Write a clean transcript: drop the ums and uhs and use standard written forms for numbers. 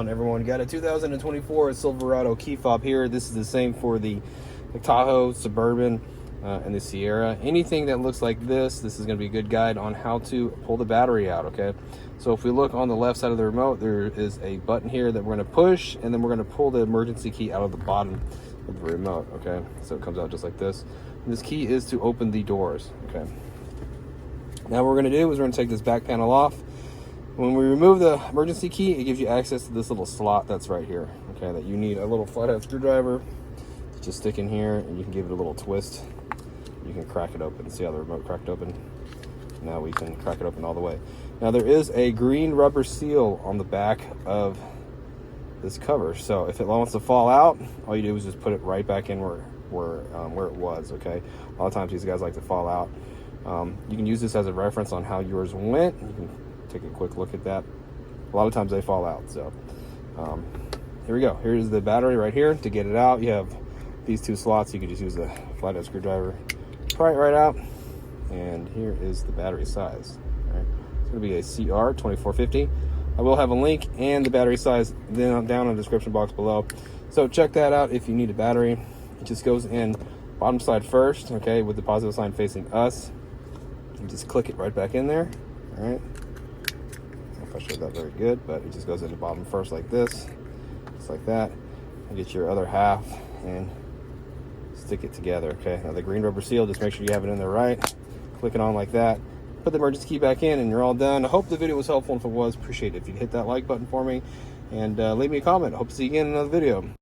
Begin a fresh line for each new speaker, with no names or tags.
on, everyone? Got a 2024 Silverado key fob here. This is the same for the Tahoe Suburban and the Sierra. Anything that looks like this is going to be a good guide on how to pull the battery out, okay? So if we look on the left side of the remote, there is a button here that we're going to push, and then we're going to pull the emergency key out of the bottom of the remote, okay? So it comes out just like this. And this key is to open the doors, okay? Now what we're going to do is we're going to take this back panel off. When we remove the emergency key, it gives you access to this little slot that's right here, okay, that you need a little flathead screwdriver to just stick in here, and you can give it a little twist. You can crack it open. See how the remote cracked open? Now we can crack it open all the way. Now there is a green rubber seal on the back of this cover, so if it wants to fall out, all you do is just put it right back in where it was, okay? A lot of times these guys like to fall out. You can use this as a reference on how yours went. You can take a quick look at that. A lot of times they fall out, so here we go. Here's the battery right here. To get it out, you have these two slots. You can just use a flathead screwdriver, pry it right out, and here is the battery size. All right, it's going to be a CR 2450. I will have a link and the battery size down in the description box below, so check that out if you need a battery. It just goes in bottom side first, okay, with the positive sign facing us. You just click it right back in there. All right, I don't know if I showed that very good, but it just goes in the bottom first like this, just like that, and get your other half and stick it together, okay? Now the green rubber seal, just make sure you have it in there right. Click it on like that. Put the emergency key back in and you're all done. I hope the video was helpful, and if it was, appreciate it if you hit that like button for me and leave me a comment. I hope to see you again in another video.